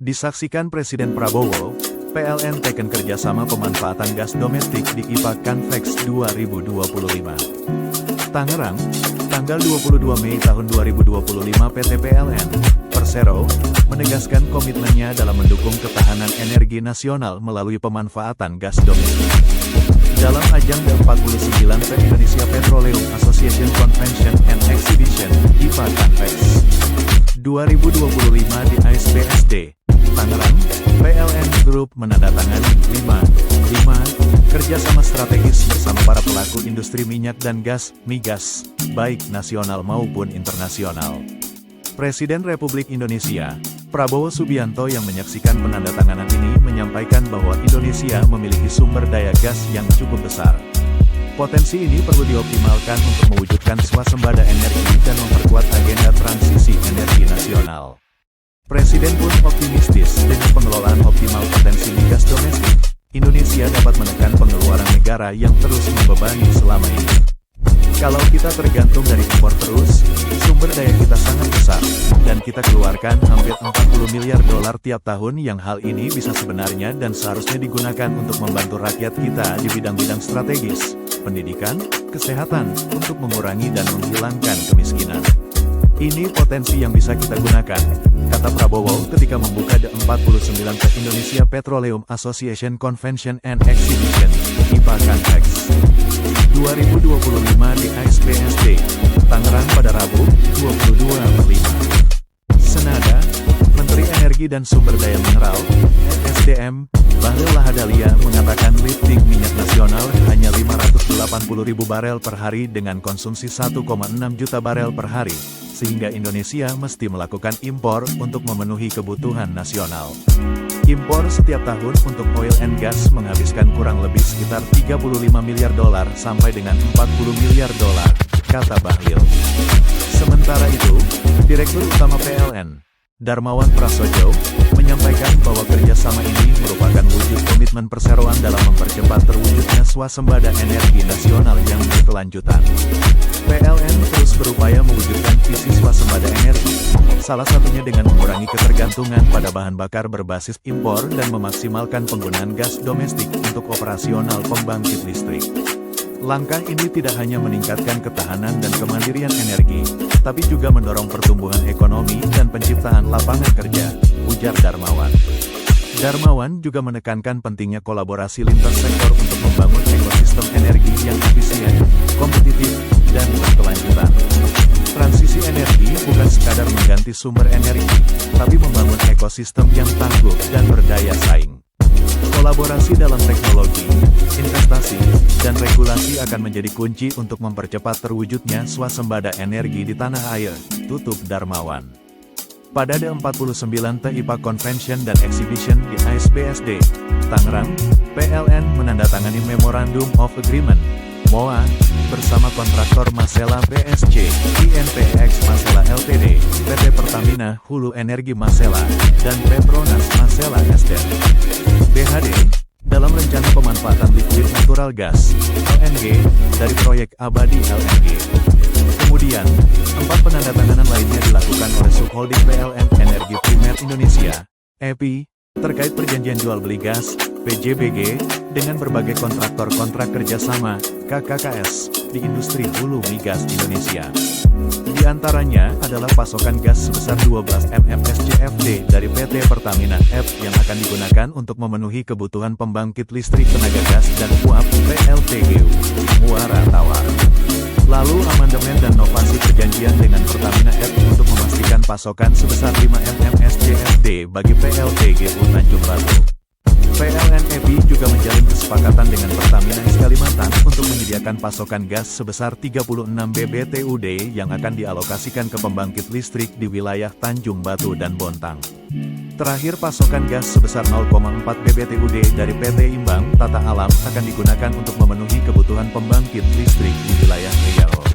Disaksikan Presiden Prabowo, PLN teken kerjasama pemanfaatan gas domestik di IPA Canvex 2025. Tangerang, tanggal 22 Mei tahun 2025 PT PLN, Persero, menegaskan komitmennya dalam mendukung ketahanan energi nasional melalui pemanfaatan gas domestik. Dalam ajang ke-49 Indonesia Petroleum Association Convention and Exhibition, IPA Canvex 2025 di ASBSD, Tangerang, PLN Group menandatangani 5 kerjasama strategis bersama para pelaku industri minyak dan gas, migas, baik nasional maupun internasional. Presiden Republik Indonesia, Prabowo Subianto yang menyaksikan penandatanganan ini menyampaikan bahwa Indonesia memiliki sumber daya gas yang cukup besar. Potensi ini perlu dioptimalkan untuk mewujudkan swasembada energi dan memperkuat agenda transisi energi nasional. Presiden pun optimistis dengan pengelolaan optimal potensi migas domestik, Indonesia dapat menekan pengeluaran negara yang terus membebani selama ini. Kalau kita tergantung dari impor terus, sumber daya kita sangat besar, dan kita keluarkan hampir 40 miliar dolar tiap tahun yang hal ini bisa sebenarnya dan seharusnya digunakan untuk membantu rakyat kita di bidang-bidang strategis, pendidikan, kesehatan, untuk mengurangi dan menghilangkan kemiskinan. Ini potensi yang bisa kita gunakan, kata Prabowo ketika membuka ke-49 Indonesia Petroleum Association Convention and Exhibition, IPA Canvex 2025 di ASBSD, Tangerang pada Rabu, 22 Mei. Senada, Menteri Energi dan Sumber Daya Mineral, SDM, Bahlil Lahadalia mengatakan lifting minyak nasional hanya 580.000 barel per hari dengan konsumsi 1,6 juta barel per hari, sehingga Indonesia mesti melakukan impor untuk memenuhi kebutuhan nasional. Impor setiap tahun untuk oil and gas menghabiskan kurang lebih sekitar 35 miliar dolar sampai dengan 40 miliar dolar, kata Bahlil. Sementara itu, Direktur Utama PLN, Darmawan Prasojo, menyampaikan bahwa kerjasama ini merupakan wujud komitmen perseroan dalam mempercepat terwujudnya swasembada energi nasional yang berkelanjutan. PLN terus berupaya mewujudkan visi swasembada energi, salah satunya dengan mengurangi ketergantungan pada bahan bakar berbasis impor dan memaksimalkan penggunaan gas domestik untuk operasional pembangkit listrik. Langkah ini tidak hanya meningkatkan ketahanan dan kemandirian energi, tapi juga mendorong pertumbuhan ekonomi dan penciptaan lapangan kerja, ujar Darmawan. Darmawan juga menekankan pentingnya kolaborasi lintas sektor untuk membangun ekosistem energi yang efisien, kompetitif, dan berkelanjutan. Transisi energi bukan sekadar mengganti sumber energi, tapi membangun ekosistem yang tangguh dan berdaya saing. Kolaborasi dalam teknologi, investasi, dan regulasi akan menjadi kunci untuk mempercepat terwujudnya swasembada energi di tanah air, tutup Darmawan. Pada ke-49 IPA Convention dan Exhibition di ASBSD, Tangerang, PLN menandatangani Memorandum of Agreement, MOA, bersama kontraktor Masela BSC, INPX Masela Ltd, PT Pertamina Hulu Energi Masela, dan Petronas Masela SDN. BHD, dalam rencana pemanfaatan liquid natural gas, LNG, dari proyek Abadi LNG. Kemudian, 4 penandatanganan lainnya dilakukan oleh Subholding PLN Energi Primer Indonesia, EPI, terkait perjanjian jual beli gas, PJBG, dengan berbagai kontraktor kontrak kerjasama, KKKS, di industri hulu migas Indonesia. Di antaranya adalah pasokan gas sebesar 12 MMSCFD dari PT Pertamina F yang akan digunakan untuk memenuhi kebutuhan pembangkit listrik tenaga gas dan uap PLTGU, Muara Tawar. Lalu amandemen dan novasi perjanjian dengan Pertamina F untuk memastikan pasokan sebesar 5 MMSCFD bagi PLTGU Tanjung Batu. PLN EPI juga menjalin kesepakatan dengan Pertamina Kalimantan untuk menyediakan pasokan gas sebesar 36 BBTUD yang akan dialokasikan ke pembangkit listrik di wilayah Tanjung Batu dan Bontang. Terakhir pasokan gas sebesar 0,4 BBTUD dari PT Imbang Tata Alam akan digunakan untuk memenuhi kebutuhan pembangkit listrik di wilayah Riau.